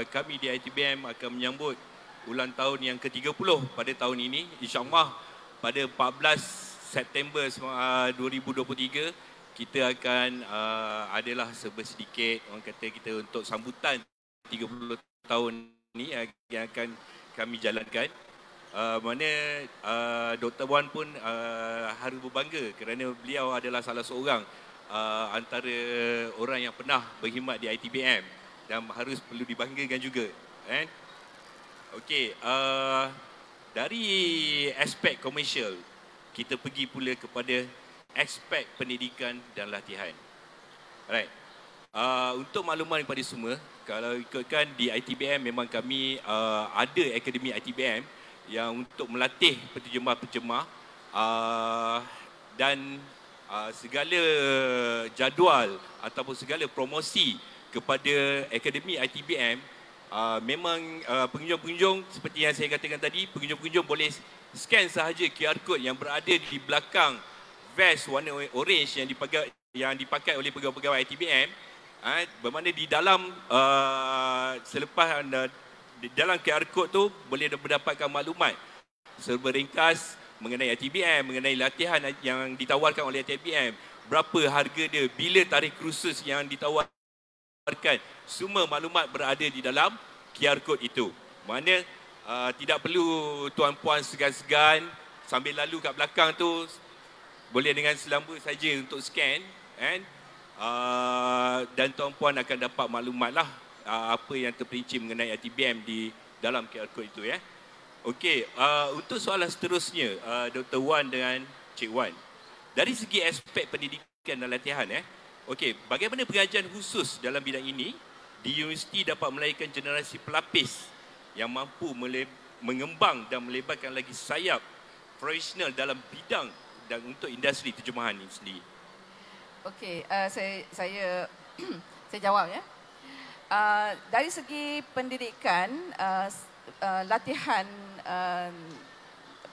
Kami di ITBM akan menyambut ulang tahun yang ke-30 pada tahun ini. InsyaAllah pada 14 September 2023 kita akan adalah sedikit orang kata kita untuk sambutan 30 tahun ni yang akan kami jalankan. Mana Dr. Wan pun harus berbangga kerana beliau adalah salah seorang antara orang yang pernah berkhidmat di ITBM dan harus perlu dibanggakan juga. Okey, dari aspek komersial, kita pergi pula kepada aspek pendidikan dan latihan. Alright. Untuk makluman kepada semua, kalau ikutkan di ITBM memang kami ada akademi ITBM yang untuk melatih penterjemah-penterjemah dan segala jadual ataupun segala promosi kepada akademi ITBM memang pengunjung-pengunjung seperti yang saya katakan tadi, pengunjung-pengunjung boleh scan sahaja QR code yang berada di belakang vest warna orange yang dipakai oleh pegawai-pegawai ITBM. Bermakna di dalam selepas di dalam QR code tu boleh mendapatkan maklumat serba ringkas mengenai ITBM, mengenai latihan yang ditawarkan oleh ITBM, berapa harga dia, bila tarikh kursus yang ditawarkan, semua maklumat berada di dalam QR code itu. Mana tidak perlu tuan-puan segan-segan sambil lalu kat belakang tu, boleh dengan selamba saja untuk scan, dan tuan-puan akan dapat maklumat lah apa yang terperinci mengenai ITBM di dalam QR code itu ya. Okey, untuk soalan seterusnya Dr. Wan dengan Cik Wan. Dari segi aspek pendidikan dan latihan okey, bagaimana pengajian khusus dalam bidang ini di universiti dapat melahirkan generasi pelapis yang mampu mengembang dan melebarkan lagi sayap profesional dalam bidang dan untuk industri terjemahan ini sendiri. Okey, saya jawab ya. Dari segi pendidikan, latihan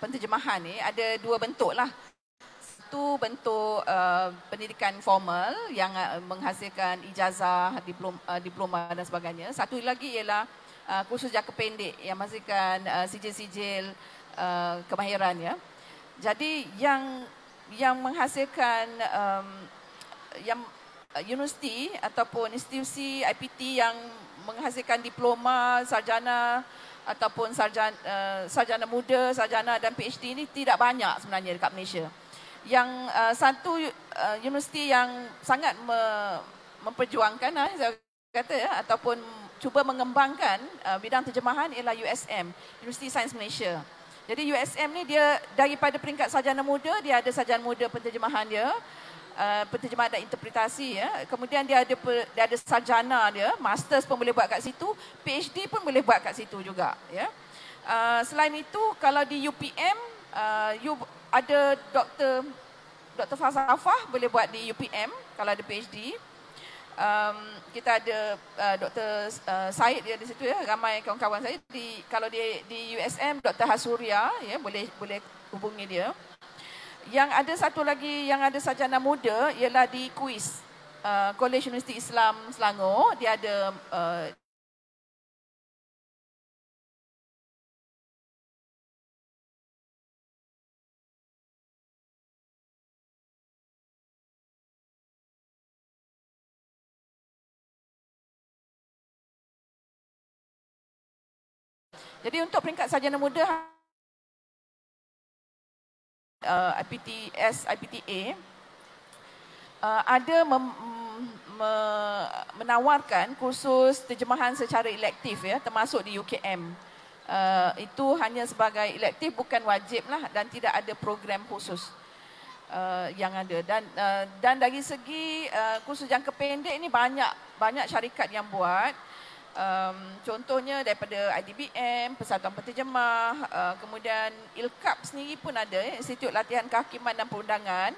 penterjemahan ni ada dua bentuk lah. Satu bentuk pendidikan formal yang menghasilkan ijazah, diploma dan sebagainya. Satu lagi ialah kursus jangka pendek yang menghasilkan sijil-sijil kemahiran ya. Jadi yang menghasilkan yang universiti ataupun institusi IPT yang menghasilkan diploma, sarjana ataupun sarjana muda, sarjana dan PhD ini tidak banyak sebenarnya dekat Malaysia. Yang satu universiti yang sangat memperjuangkan saya kata ya, ataupun cuba mengembangkan bidang terjemahan ialah USM, Universiti Sains Malaysia. Jadi USM ni dia daripada peringkat sarjana muda, dia ada sarjana muda penterjemahan dia, penterjemahan dan interpretasi ya. Kemudian dia ada sarjana dia, masters pun boleh buat kat situ, PhD pun boleh buat kat situ juga ya. Selain itu kalau di UPM ada doktor falsafah boleh buat di UPM kalau ada PhD. Kita ada Dr. Syed dia di situ ya, ramai kawan-kawan saya kalau di USM Dr. Hasuria ya, boleh hubungi dia. Yang ada satu lagi yang ada sarjana muda ialah di KUIS, College Universiti Islam Selangor. Dia ada jadi untuk peringkat sarjana muda IPTS, IPTA ada menawarkan kursus terjemahan secara elektif ya, termasuk di UKM. Itu hanya sebagai elektif, bukan wajib lah, dan tidak ada program khusus yang ada. Dan dari segi kursus jangka pendek ini banyak syarikat yang buat. Contohnya daripada ITBM, Persatuan Penterjemah, kemudian ILKAP sendiri pun ada, Institut Latihan Kehakiman dan Perundangan.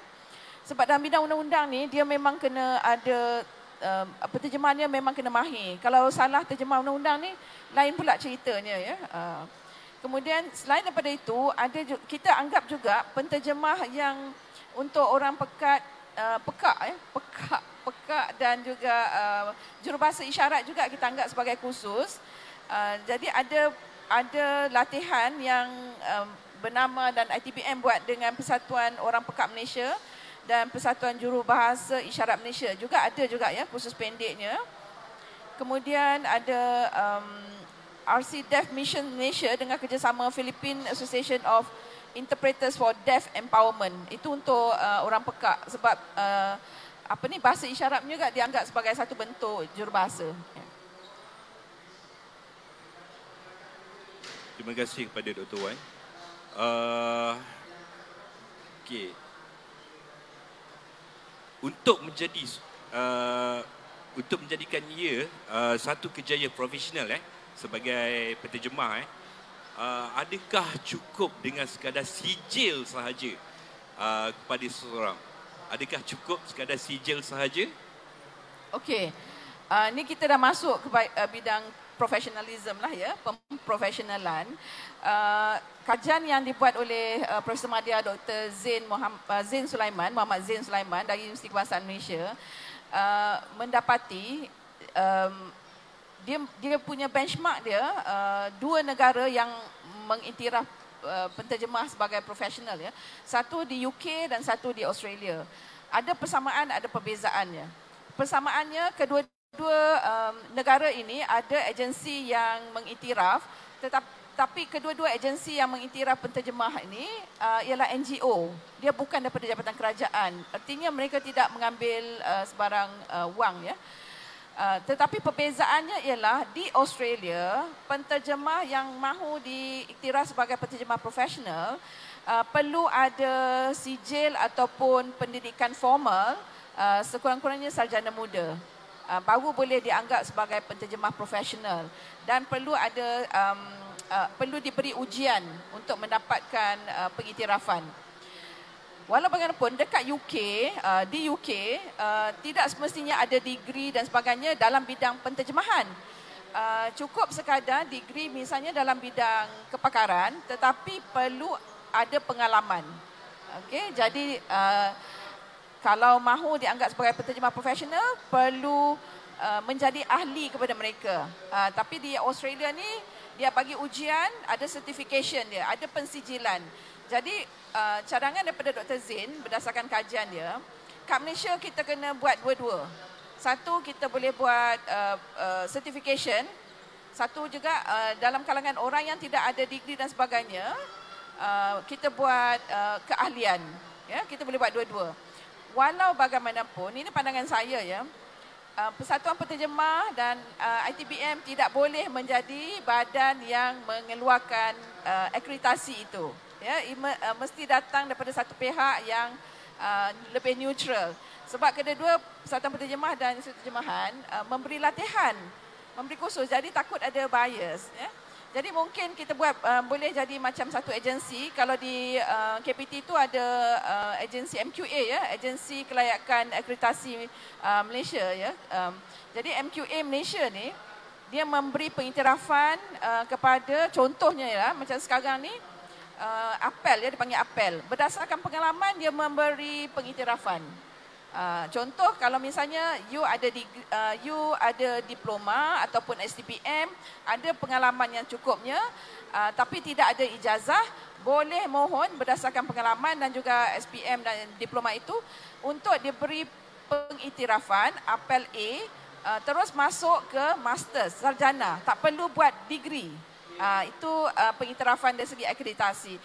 Sebab dalam bidang undang-undang ni dia memang kena ada penterjemahannya memang kena mahir. Kalau salah terjemah undang-undang ni lain pula ceritanya ya. Kemudian selain daripada itu kita anggap juga penterjemah yang untuk orang pekak dan juga jurubahasa isyarat juga kita anggap sebagai khusus. Jadi ada latihan yang bernama dan ITBM buat dengan Persatuan Orang Pekak Malaysia dan Persatuan Jurubahasa Isyarat Malaysia. Juga ada juga ya kursus pendeknya. Kemudian RC Deaf Mission Malaysia dengan kerjasama Philippine Association of Interpreters for Deaf Empowerment. Itu untuk orang pekak sebab bahasa isyarat juga dianggap sebagai satu bentuk jurubahasa. Terima kasih kepada Dr. Wan. Okey. Untuk menjadikan ia satu kejayaan profesional sebagai penterjemah adakah cukup dengan sekadar sijil sahaja kepada seseorang? Adakah cukup sekadar sijil sahaja? Okey. Ni kita dah masuk ke bidang profesionalism lah ya, pemprofesionalan. Kajian yang dibuat oleh Profesor Madya Dr. Muhammad Zain Sulaiman dari Universiti Kebangsaan Malaysia mendapati dia punya benchmark dia dua negara yang mengiktiraf penterjemah sebagai profesional ya. Satu di UK dan satu di Australia. Ada persamaan, ada perbezaannya. Persamaannya kedua-dua negara ini ada agensi yang mengiktiraf, tapi kedua-dua agensi yang mengiktiraf penterjemah ini ialah NGO. Dia bukan daripada jabatan kerajaan. Artinya mereka tidak mengambil sebarang wang ya. Tetapi perbezaannya ialah di Australia, penterjemah yang mahu diiktiraf sebagai penterjemah profesional perlu ada sijil ataupun pendidikan formal sekurang-kurangnya sarjana muda. Baru boleh dianggap sebagai penterjemah profesional dan perlu perlu diberi ujian untuk mendapatkan pengiktirafan. Walau bagaimanapun dekat UK, di UK tidak semestinya ada degree dan sebagainya dalam bidang penterjemahan. Cukup sekadar degree misalnya dalam bidang kepakaran tetapi perlu ada pengalaman. Okey, jadi kalau mahu dianggap sebagai penterjemah profesional perlu menjadi ahli kepada mereka. Tapi di Australia ni dia bagi ujian, ada certification dia, ada pensijilan. Jadi cadangan daripada Dr. Zain berdasarkan kajian dia, kat Malaysia kita kena buat dua-dua. Satu kita boleh buat certification, satu juga dalam kalangan orang yang tidak ada degree dan sebagainya, kita buat keahlian. Ya, kita boleh buat dua-dua. Walau bagaimanapun, ini pandangan saya ya, Persatuan Penterjemah dan ITBM tidak boleh menjadi badan yang mengeluarkan akreditasi itu. Ya, mesti datang daripada satu pihak yang lebih neutral. Sebab kedua-dua Persatuan Penterjemah dan Institut Terjemahan memberi latihan, memberi kursus, jadi takut ada bias. Ya. Jadi mungkin kita buat boleh jadi macam satu agensi. Kalau di KPT itu ada agensi MQA ya, agensi kelayakan akreditasi Malaysia ya. Jadi MQA Malaysia ni dia memberi pengiktirafan kepada contohnya ya, macam sekarang ni apel ya, dipanggil apel. Berdasarkan pengalaman dia memberi pengiktirafan. Contoh kalau misalnya you ada diploma ataupun STPM, ada pengalaman yang cukupnya tapi tidak ada ijazah, boleh mohon berdasarkan pengalaman dan juga SPM dan diploma itu untuk diberi pengiktirafan apel A, terus masuk ke master sarjana, tak perlu buat degree. Itu pengiktirafan dari segi akreditasi.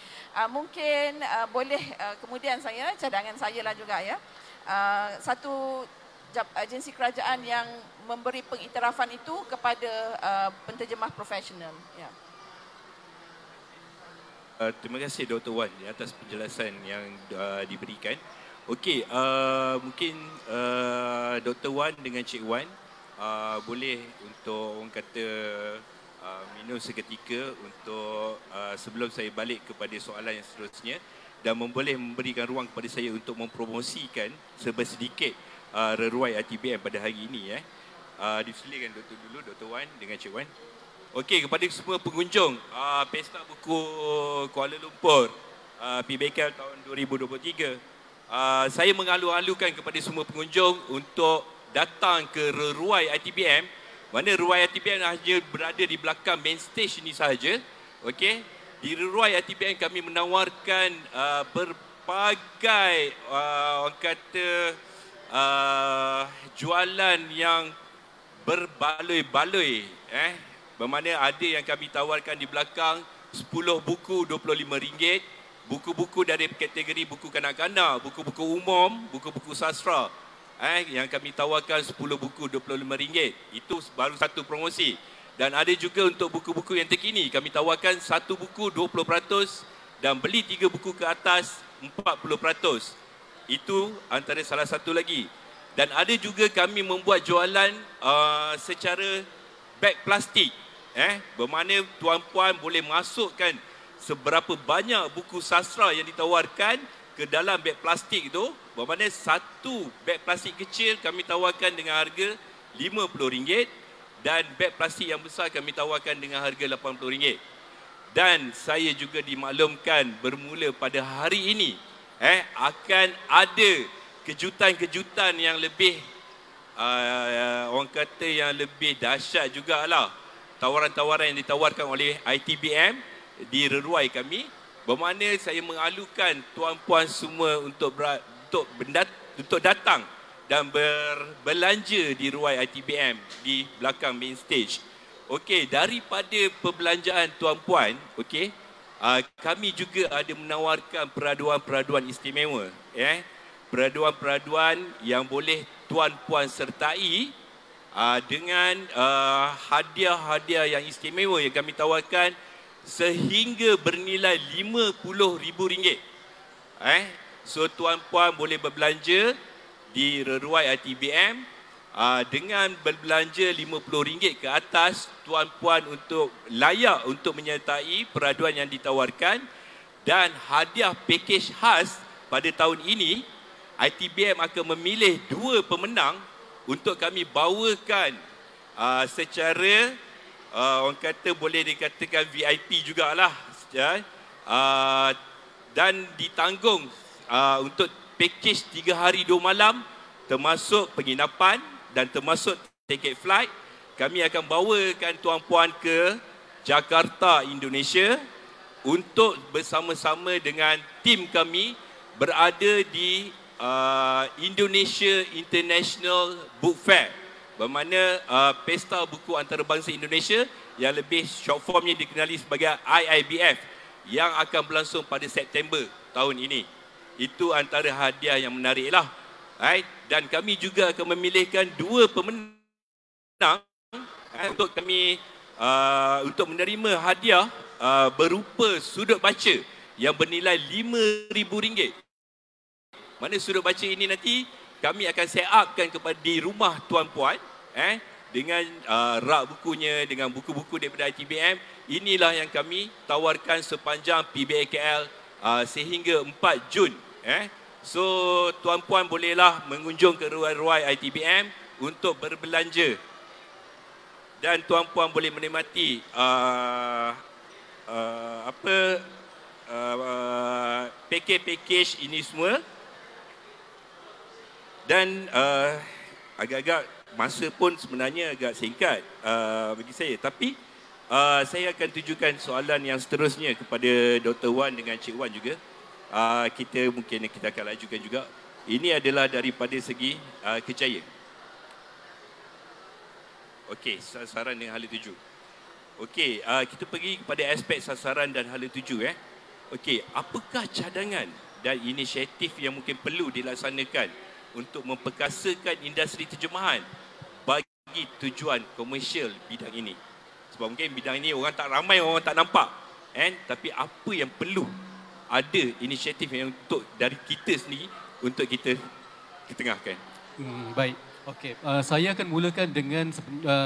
Mungkin boleh kemudian cadangan saya lah juga ya. Satu agensi kerajaan yang memberi pengiktirafan itu kepada penterjemah profesional. Ya. Terima kasih Dr. Wan atas penjelasan yang diberikan. Okey, mungkin Dr. Wan dengan Cik Wan boleh untuk orang kata minum seketika untuk sebelum saya balik kepada soalan yang seterusnya, dan boleh memberikan ruang kepada saya untuk mempromosikan sedikit reruai ITBM pada hari ini. Disilakan Dr. dulu, Dr. Wan dengan Cik Wan. Okey, kepada semua pengunjung Pesta Buku Kuala Lumpur PBKL tahun 2023, saya mengalu-alukan kepada semua pengunjung untuk datang ke reruai ITBM, mana reruai ITBM hanya berada di belakang main stage ini sahaja. Okey, di reruai ITBM kami menawarkan berbagai orang kata jualan yang berbaloi-baloi Bermakna ada yang kami tawarkan di belakang 10 buku RM25, buku-buku dari kategori buku kanak-kanak, buku-buku umum, buku-buku sastra. Yang kami tawarkan 10 buku RM25. Itu baru satu promosi. Dan ada juga untuk buku-buku yang terkini, kami tawarkan satu buku 20% dan beli 3 buku ke atas 40%. Itu antara salah satu lagi. Dan ada juga kami membuat jualan secara beg plastik. Bermakna tuan-puan boleh masukkan seberapa banyak buku sastra yang ditawarkan ke dalam beg plastik itu. Bermakna satu beg plastik kecil kami tawarkan dengan harga RM50 dan beg plastik yang besar kami tawarkan dengan harga RM80. Dan saya juga dimaklumkan bermula pada hari ini akan ada kejutan-kejutan yang lebih orang kata yang lebih dahsyat jugalah. Tawaran-tawaran yang ditawarkan oleh ITBM di reruai kami. Bermakna saya mengalukan tuan-puan semua untuk datang dan berbelanja di ruai ITBM di belakang main stage. Okey, daripada perbelanjaan tuan-puan, okey, kami juga ada menawarkan peraduan-peraduan istimewa, peraduan-peraduan yang boleh tuan-puan sertai dengan hadiah-hadiah yang istimewa yang kami tawarkan sehingga bernilai RM50,000. So tuan-puan boleh berbelanja di reruai ITBM dengan berbelanja RM50 ke atas, tuan-puan untuk layak untuk menyertai peraduan yang ditawarkan. Dan hadiah pakej khas pada tahun ini, ITBM akan memilih 2 pemenang untuk kami bawakan secara orang kata boleh dikatakan VIP jugalah, dan ditanggung untuk pakej 3 hari 2 malam termasuk penginapan dan termasuk tiket flight. Kami akan bawakan tuan-puan ke Jakarta, Indonesia untuk bersama-sama dengan tim kami berada di Indonesia International Book Fair. Bermakna Pesta Buku Antarabangsa Indonesia yang lebih short formnya dikenali sebagai IIBF yang akan berlangsung pada September tahun ini. Itu antara hadiah yang menariklah. Dan kami juga akan memilihkan 2 pemenang untuk kami untuk menerima hadiah berupa sudut baca yang bernilai RM5,000. Mana sudut baca ini nanti kami akan set upkan kepada di rumah tuan-puan dengan rak bukunya, dengan buku-buku daripada ITBM. Inilah yang kami tawarkan sepanjang PBA KL sehingga 4 Jun. So tuan-puan bolehlah mengunjung ke ruai-ruai ITBM untuk berbelanja. Dan tuan-puan boleh menikmati pakej-pakej ini semua. Dan agak-agak masa pun sebenarnya agak singkat bagi saya. Tapi saya akan tujukan soalan yang seterusnya kepada Dr. Wan dengan Cik Wan juga. Kita akan lajukan juga. Ini adalah daripada segi kerjaya. Okey, sasaran dengan hala tuju. Okey, kita pergi kepada aspek sasaran dan hala tuju. Okey, apakah cadangan dan inisiatif yang mungkin perlu dilaksanakan untuk memperkasakan industri terjemahan bagi tujuan komersial bidang ini? Sebab mungkin bidang ini orang tak nampak. Tapi apa yang perlu ada inisiatif yang untuk dari kita sendiri untuk kita ketengahkan? Baik. Okey, saya akan mulakan dengan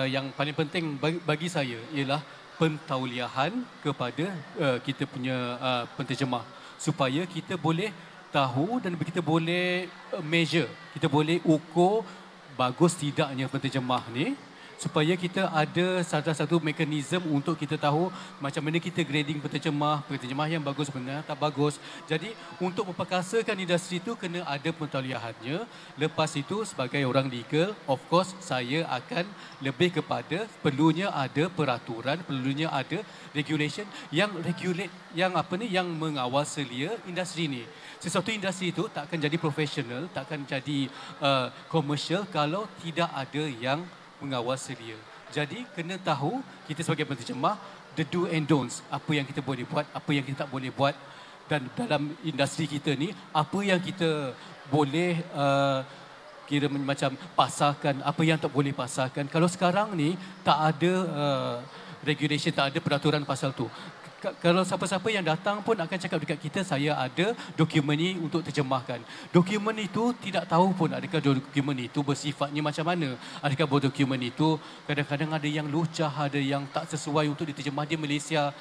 yang paling penting bagi saya ialah pentauliahan kepada kita punya penterjemah supaya kita boleh tahu dan kita boleh measure, kita boleh ukur bagus tidaknya penterjemah ni, supaya kita ada satu mekanisme untuk kita tahu macam mana kita grading penterjemah yang bagus benar tak bagus. Jadi untuk memperkasakan industri itu kena ada pentauliahannya. Lepas itu sebagai orang legal, of course saya akan lebih kepada perlunya ada peraturan, perlunya ada regulation yang mengawal selia industri ini. Sesuatu industri itu tak akan jadi profesional, tak akan jadi komersial kalau tidak ada yang mengawal selia. Jadi kena tahu kita sebagai penterjemah the do and don'ts, apa yang kita boleh buat, apa yang kita tak boleh buat, dan dalam industri kita ni apa yang kita boleh kira macam pasarkan, apa yang tak boleh pasarkan. Kalau sekarang ni tak ada regulation, tak ada peraturan pasal tu. Kalau siapa-siapa yang datang pun akan cakap dekat kita, saya ada dokumen ni untuk terjemahkan. Dokumen itu tidak tahu pun adakah dokumen itu bersifatnya macam mana. Adakah dokumen itu kadang-kadang ada yang lucah, ada yang tak sesuai untuk diterjemah di Malaysia.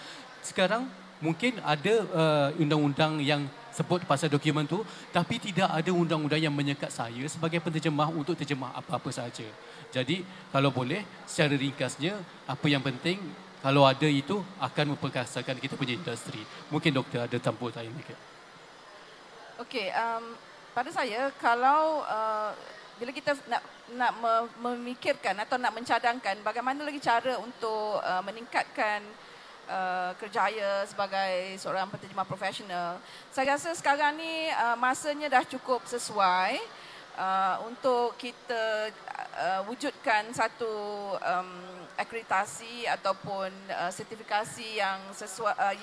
Sekarang mungkin ada undang-undang yang sebut pasal dokumen tu, tapi tidak ada undang-undang yang menyekat saya sebagai penterjemah untuk terjemah apa-apa saja. Jadi kalau boleh secara ringkasnya, apa yang penting kalau ada itu akan memperkasakan kita punya industri. Mungkin doktor ada tampul lain. Okey, pada saya kalau bila kita nak memikirkan atau nak mencadangkan bagaimana lagi cara untuk meningkatkan kerjaya sebagai seorang penterjemah profesional, saya rasa sekarang ni masanya dah cukup sesuai untuk kita wujudkan satu akreditasi ataupun sertifikasi yang sesuai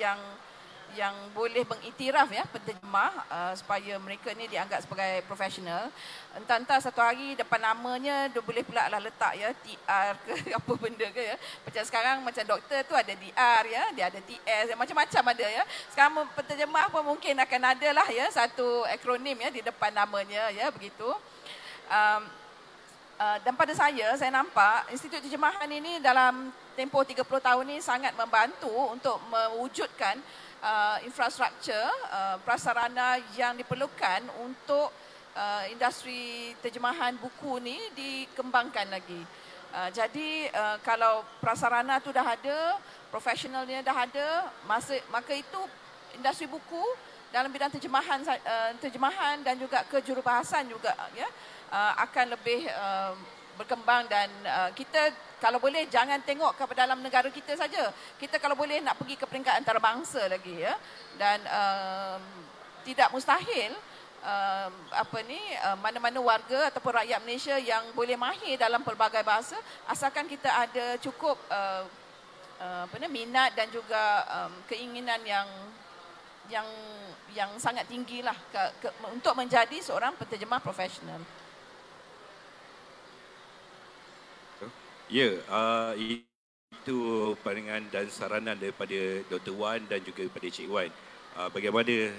yang boleh mengiktiraf ya penterjemah supaya mereka ni dianggap sebagai profesional. Entah-entah satu hari depan namanya dia boleh pula lah letak ya TR ke apa benda ke ya. Macam sekarang macam doktor tu ada DR ya, dia ada TS, macam-macam ada ya. Sekarang penterjemah pun mungkin akan ada lah ya satu akronim ya di depan namanya ya, begitu. Dan pada saya nampak Institut Terjemahan ini dalam tempoh 30 tahun ini sangat membantu untuk mewujudkan infrastruktur, prasarana yang diperlukan untuk industri terjemahan buku ni dikembangkan lagi. Jadi kalau prasarana tu dah ada, profesionalnya dah ada, maka itu industri buku dalam bidang terjemahan dan juga kejurubahasan juga ya akan lebih berkembang. Dan kita kalau boleh jangan tengok kepada dalam negara kita saja. Kita kalau boleh nak pergi ke peringkat antarabangsa lagi ya. Dan tidak mustahil mana-mana warga ataupun rakyat Malaysia yang boleh mahir dalam pelbagai bahasa asalkan kita ada cukup minat dan juga keinginan yang sangat tinggilah untuk menjadi seorang penterjemah profesional. Ya, itu pandangan dan saranan daripada Dr. Wan dan juga daripada Cik Wan. Bagaimana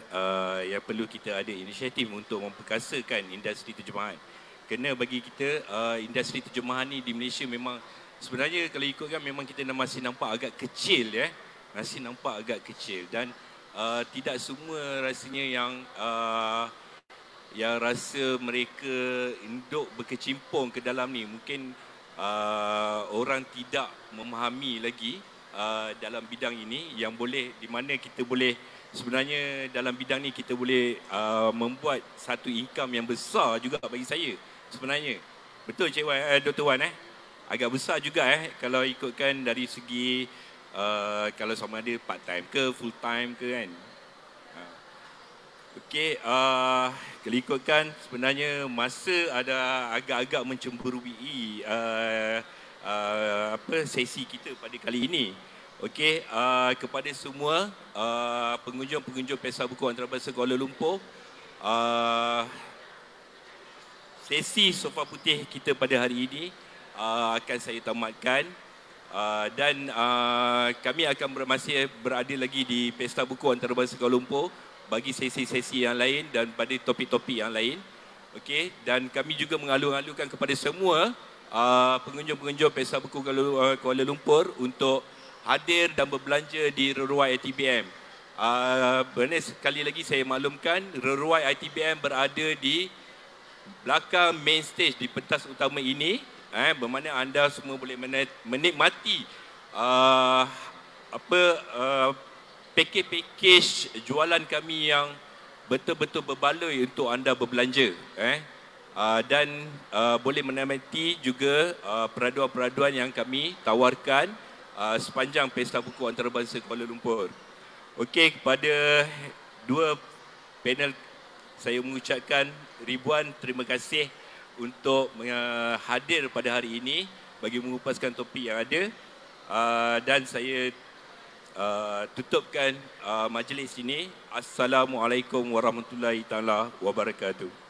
yang perlu kita ada inisiatif untuk memperkasakan industri terjemahan. Kerana bagi kita, industri terjemahan ni di Malaysia memang sebenarnya kalau ikutkan memang kita masih nampak agak kecil ya. Masih nampak agak kecil dan tidak semua rasanya yang rasa mereka induk berkecimpung ke dalam ni. Mungkin orang tidak memahami lagi dalam bidang ini yang boleh di mana kita boleh sebenarnya dalam bidang ni kita boleh membuat satu income yang besar juga bagi saya sebenarnya. Betul Cik Wan, Dr. Wan agak besar juga kalau ikutkan dari segi kalau sama ada part time ke full time ke kan. Okey, kalau ikutkan sebenarnya masa ada agak-agak mencemburui sesi kita pada kali ini. Okey, kepada semua pengunjung-pengunjung Pesta Buku Antarabangsa Kuala Lumpur, sesi Sofa Putih kita pada hari ini akan saya tamatkan dan kami akan masih berada lagi di Pesta Buku Antarabangsa Kuala Lumpur bagi sesi-sesi yang lain dan pada topik-topik yang lain. Okey, dan kami juga mengalur-alurkan kepada semua pengunjung-pengunjung Pesta Buku Kuala Lumpur untuk hadir dan berbelanja di Reruai ITBM. Benar sekali lagi saya maklumkan Reruai ITBM berada di belakang main stage di pentas utama ini, bermakna anda semua boleh menikmati pakej-pakej jualan kami yang betul-betul berbaloi untuk anda berbelanja. Dan boleh menikmati juga peraduan-peraduan yang kami tawarkan sepanjang Pesta Buku Antarabangsa Kuala Lumpur. Okey, kepada dua panel saya mengucapkan ribuan terima kasih untuk hadir pada hari ini bagi mengupaskan topik yang ada. Dan saya tutupkan majlis ini. Assalamualaikum warahmatullahi taala wabarakatuh.